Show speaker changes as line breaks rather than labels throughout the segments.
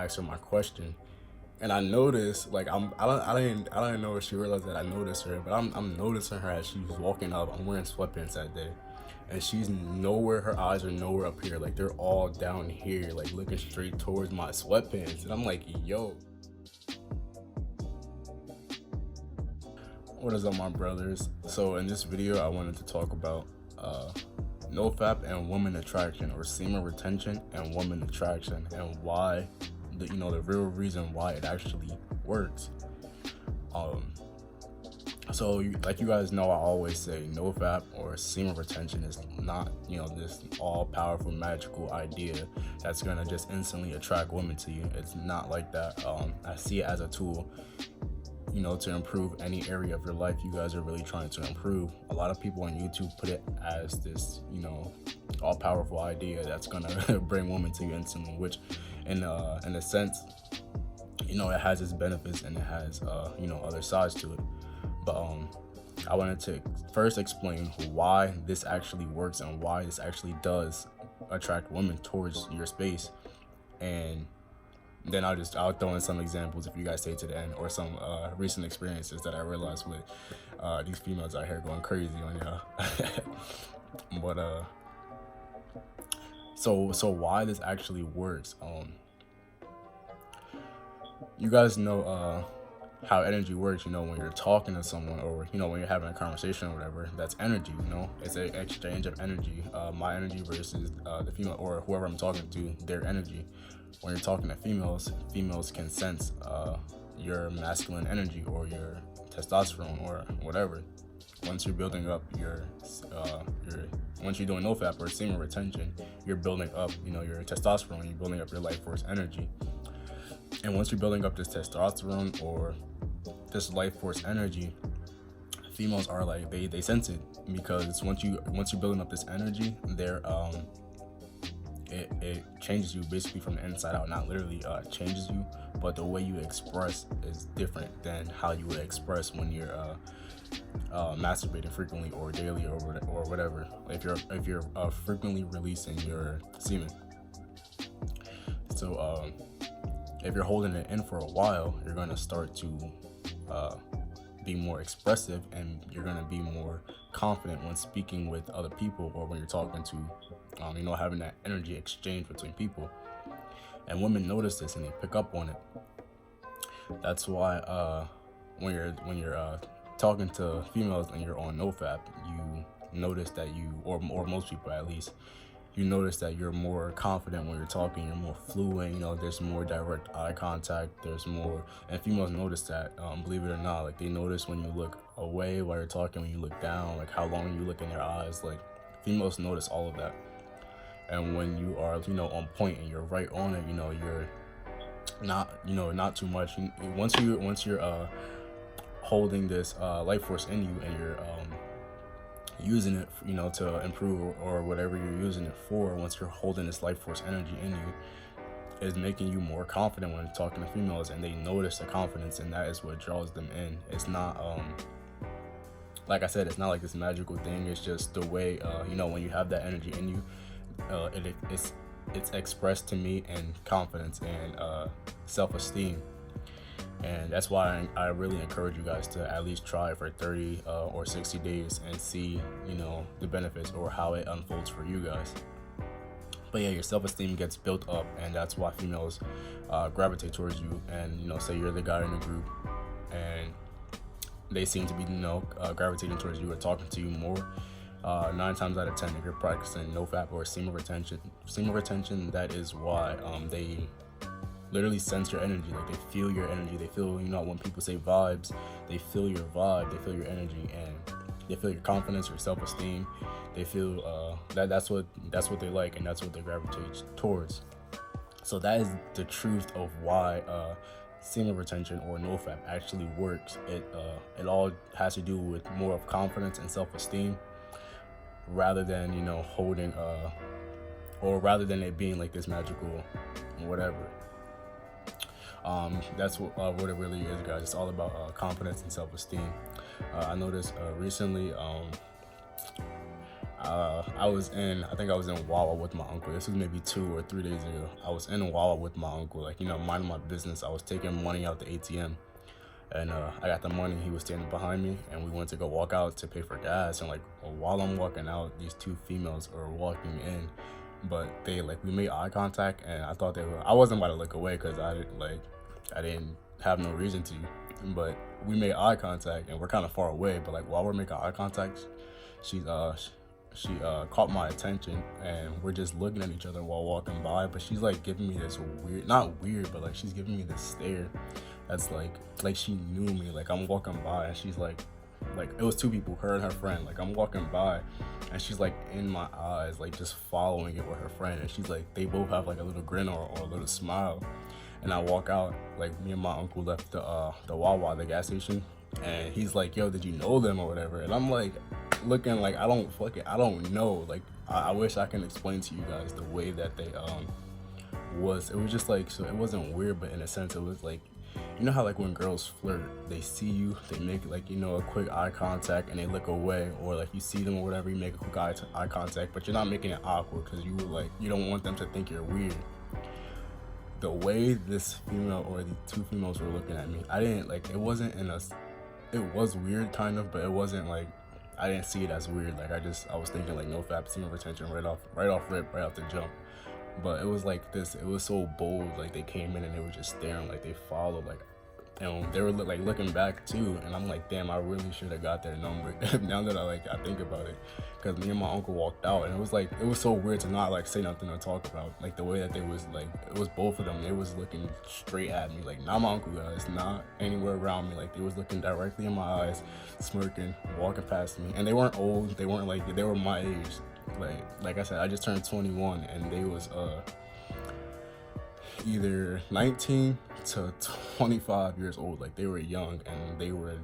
asked her my question, and I noticed, like, I didn't know if she realized that I noticed her, but I'm noticing her as she was walking up. I'm wearing sweatpants that day, and she's nowhere. Her eyes are nowhere up here. Like, they're all down here, like looking straight towards my sweatpants. And I'm like, yo, what is up, my brothers? So in this video, I wanted to talk about NoFap and woman attraction, or semen retention and woman attraction, and why the real reason why it actually works. So like you guys know, I always say NoFap or semen retention is not this all-powerful magical idea that's gonna just instantly attract women to you. It's not like that. I see it as a tool to improve any area of your life you guys are really trying to improve. A lot of people on YouTube put it as this all-powerful idea that's gonna bring women to you instantly, which in a sense it has its benefits and it has other sides to it. But I wanted to first explain why this actually works and why this actually does attract women towards your space, and then I'll throw in some examples if you guys stay to the end, or some recent experiences that I realized with these females out here going crazy on y'all. But so why this actually works? You guys know how energy works. When you're talking to someone, or when you're having a conversation or whatever, that's energy. It's an exchange of energy. My energy versus the female or whoever I'm talking to, their energy. When you're talking to females can sense your masculine energy or your testosterone or whatever. Once you're building up once you're doing NoFap or semen retention, you're building up your testosterone. You're building up your life force energy. And once you're building up this testosterone or this life force energy, females are like, they sense it, because once you're building up this energy, it changes you basically from the inside out. Not literally changes you, but the way you express is different than how you would express when you're masturbating frequently or daily or whatever. If you're frequently releasing your semen. So if you're holding it in for a while, you're going to start to be more expressive, and you're going to be more confident when speaking with other people, or when you're talking to having that energy exchange between people. And women notice this and they pick up on it. That's why when you're talking to females and you're on NoFap, you notice that or most people at least, you notice that you're more confident when you're talking, you're more fluent, there's more direct eye contact, there's more, and females notice that, believe it or not. Like, they notice when you look away while you're talking, when you look down, like how long you look in their eyes. Like, females notice all of that. And when you are, on point and you're right on it, you're not too much. Once you're holding this life force in you, and you're using it to improve or whatever you're using it for, once you're holding this life force energy in you, is making you more confident when talking to females, and they notice the confidence, and that is what draws them in. It's not like I said, it's not like this magical thing. It's just the way when you have that energy in you, it's expressed to me in confidence and self-esteem. And that's why I really encourage you guys to at least try it for 30 or 60 days and see, the benefits or how it unfolds for you guys. But yeah, your self-esteem gets built up, and that's why females gravitate towards you. And, say you're the guy in the group, and they seem to be, gravitating towards you or talking to you more. 9 times out of 10, if you're practicing NoFap or semen retention, that is why they literally sense your energy. Like, they feel your energy. They feel, when people say vibes, they feel your vibe, they feel your energy, and they feel your confidence, your self-esteem. They feel that's what they like, and that's what they gravitate towards. So that is the truth of why semen retention or NoFap actually works. It all has to do with more of confidence and self-esteem, rather than holding or rather than it being like this magical whatever. That's what it really is, guys. It's all about confidence and self-esteem. I noticed recently I think I was in Wawa with my uncle. This was maybe 2 or 3 days ago. I was in Wawa with my uncle, like, minding my business. I was taking money out the ATM, and I got the money. He was standing behind me, and we went to go walk out to pay for gas. And like, while I'm walking out, these two females are walking in, but we made eye contact, and I thought I wasn't about to look away because I didn't have no reason to, but we made eye contact, and we're kind of far away. But like, while we're making eye contact, she caught my attention, and we're just looking at each other while walking by. But she's like giving me this weird, not weird, but like she's giving me this stare that's like she knew me. Like, I'm walking by, and she's like it was two people, her and her friend. Like, I'm walking by, and she's like in my eyes, like just following it with her friend, and she's like, they both have like a little grin or a little smile. And I walk out, like, me and my uncle left the Wawa, the gas station, and he's like, yo, did you know them or whatever? And I'm like, looking like I don't know. Like, I wish I can explain to you guys the way that they it was just like, so it wasn't weird, but in a sense it was like, how like when girls flirt, they see you, they make like, a quick eye contact, and they look away, or like you see them or whatever, you make a quick eye contact, but you're not making it awkward because you don't want them to think you're weird. The way this female or the two females were looking at me, I didn't like, it was weird kind of, but it wasn't like, I didn't see it as weird. Like, I was thinking like NoFap, scene of retention right off the jump. But it was like this, it was so bold. Like, they came in and they were just staring, like they followed, like, they were like looking back too, and I'm like, damn, I really should have got their number. Now that I think about it, because me and my uncle walked out, and it was so weird to not like say nothing or talk about, like the way that they was like, it was both of them, they was looking straight at me, like not my uncle guys, not anywhere around me, like they was looking directly in my eyes, smirking, walking past me, and they weren't old, they were my age. Like I said, I just turned 21, and they was either 19 to 25 years old. Like, they were young, and they were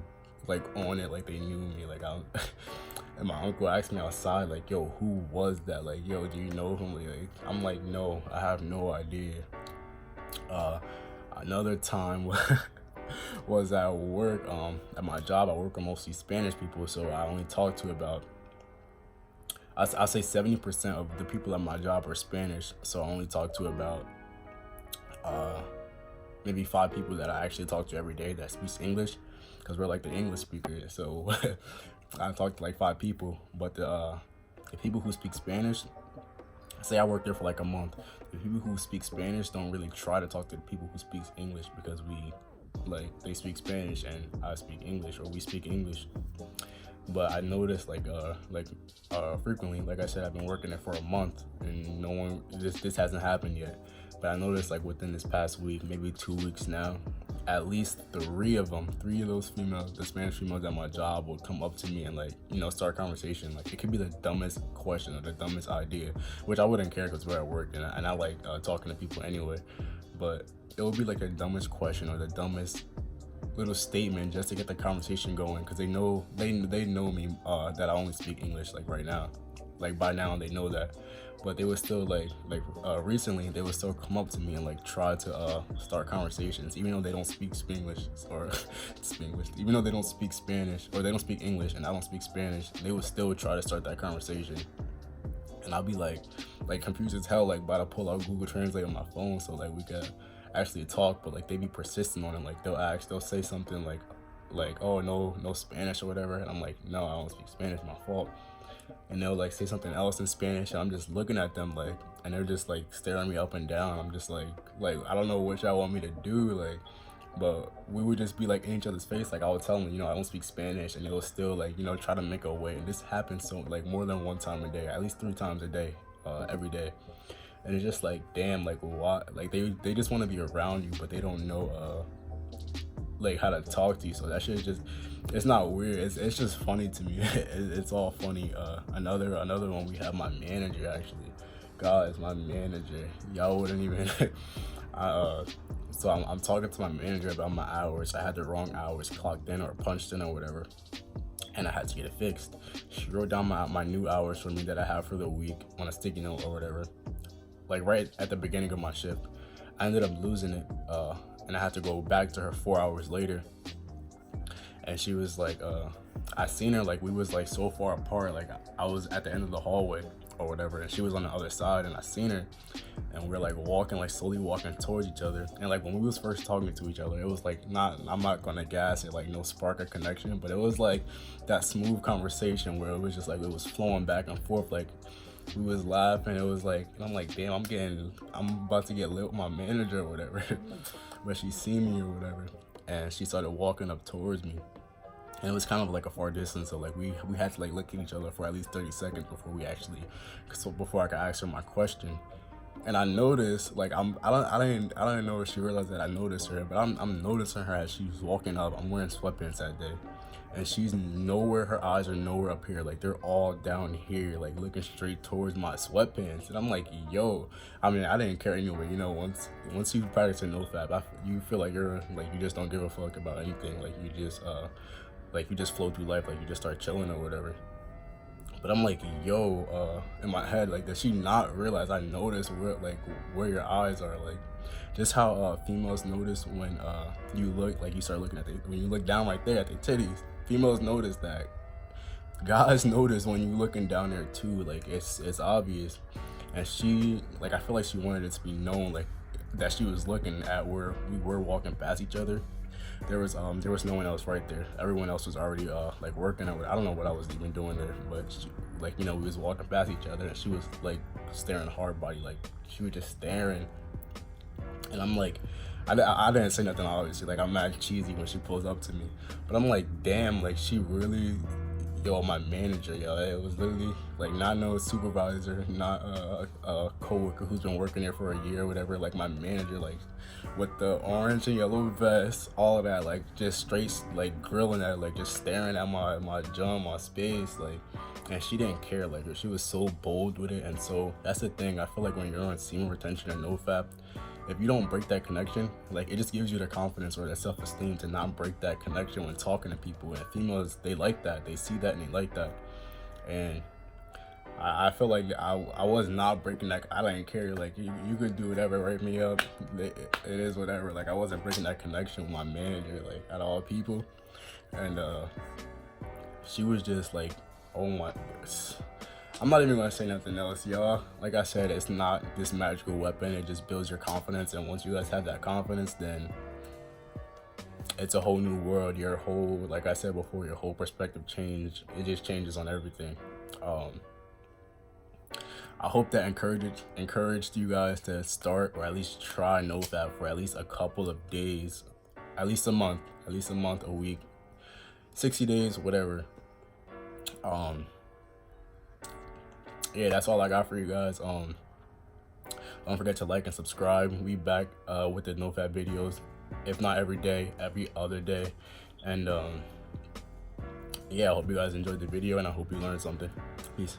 like on it, like they knew me. Like, and my uncle asked me outside, like, yo, who was that? Like, yo, do you know him? Like, I'm like, no, I have no idea. Another time was at work. At my job, I work with mostly Spanish people, so I only talk to about, I say 70% of the people at my job are Spanish, so I only talk to about maybe 5 people that I actually talk to every day that speaks English, because we're like the English speakers. So I talk to like 5 people, but the people who speak Spanish, say I work there for like a month, the people who speak Spanish don't really try to talk to the people who speak English, because they speak Spanish and I speak English, or we speak English. But I noticed frequently, like I said, I've been working there for a month, and this hasn't happened yet. But I noticed like within this past week, maybe 2 weeks now, at least 3 of those females, the Spanish females at my job, would come up to me and start a conversation. Like, it could be the dumbest question or the dumbest idea, which I wouldn't care because we're at work, and I like talking to people anyway. But it would be like the dumbest question or the dumbest little statement just to get the conversation going, because they know me, that I only speak English, like right now, like by now they know that. But they would still recently they would still come up to me and like try to start conversations, even though they don't speak Spanglish or Spanglish, even though they don't speak Spanish, or they don't speak English and I don't speak Spanish. They would still try to start that conversation, and I'll be like confused as hell, like about to pull out Google Translate on my phone so like we could actually talk. But like they be persistent on it. Like they'll say something like oh no Spanish or whatever, and I'm like, no, I don't speak Spanish, my fault. And they'll like say something else in Spanish, and I'm just looking at them like, and they're just like staring me up and down. I'm just like I don't know what y'all want me to do, like. But we would just be like in each other's face. Like, I would tell them, I don't speak Spanish, and they would still like try to make a way. And this happens so like more than one time a day, at least 3 times a day, every day. And it's just like, damn, like why? Like they just want to be around you, but they don't know like how to talk to you. So that shit just, it's not weird, it's just funny to me. It's all funny. Another one, we have my manager, actually. Guys, my manager, y'all wouldn't even so I'm talking to my manager about my hours. I had the wrong hours clocked in or punched in or whatever, and I had to get it fixed. She wrote down my new hours for me that I have for the week on a sticky note or whatever, like right at the beginning of my shift. I ended up losing it, and I had to go back to her 4 hours later. And she was like, I seen her, like we was like so far apart, like I was at the end of the hallway or whatever, and she was on the other side, and I seen her, and we're like walking, like slowly walking towards each other. And like when we was first talking to each other, it was like I'm not gonna gas it, like no spark of connection, but it was like that smooth conversation where it was just like it was flowing back and forth, like we was laughing. It was like, and I'm like, damn, I'm about to get lit with my manager or whatever. But she seen me or whatever, and she started walking up towards me. And it was kind of like a far distance, so like we had to like look at each other for at least 30 seconds before before I could ask her my question. And I noticed, like I didn't know if she realized that I noticed her, but I'm noticing her as she's walking up. I'm wearing sweatpants that day, and she's nowhere. Her eyes are nowhere up here, like they're all down here, like looking straight towards my sweatpants. And I'm like, yo, I mean, I didn't care anyway. You know, once you practice in NoFap, you feel like you just don't give a fuck about anything. Like you just flow through life, like you just start chilling or whatever. But I'm like, yo, in my head, like, does she not realize I noticed where your eyes are? Like, just how females notice when you look, like you start looking at when you look down right there at the titties. Females notice that. Guys notice when you looking down there too. Like it's obvious. And she, like, I feel like she wanted it to be known, like, that she was looking at where we were walking past each other. There was no one else right there. Everyone else was already like working. I don't know what I was even doing there, but she, like, you know, we was walking past each other, and she was like staring hard body, like she was just staring. And I'm like, I didn't say nothing, obviously. Like, I'm mad cheesy when she pulls up to me, but I'm like, damn, like she really, yo, my manager, yo, it was literally like not no supervisor, not a coworker who's been working there for a year or whatever. Like my manager, like with the orange and yellow vest, all of that, like just straight like grilling at, like just staring at my jump, my space, like. And she didn't care, like she was so bold with it. And so that's the thing, I feel like when you're on semen retention and NoFap, if you don't break that connection, like it just gives you the confidence or the self-esteem to not break that connection when talking to people. And females, they like that, they see that and they like that. And I feel like I was not breaking that. I didn't care, like you could do whatever, write me up, it is whatever. Like I wasn't breaking that connection with my manager, like out of all people. And she was just like, oh my, I'm not even gonna say nothing else, y'all. Like I said, it's not this magical weapon. It just builds your confidence, and once you guys have that confidence, then it's a whole new world. Your whole, like I said before, your whole perspective change. It just changes on everything. I hope that encouraged you guys to start or at least try NoFap for at least a couple of days, at least a month, a week, 60 days, whatever. Yeah, that's all I got for you guys. Don't forget to like and subscribe. We back with the NoFap videos, if not every day, every other day. And yeah, I hope you guys enjoyed the video, and I hope you learned something. Peace.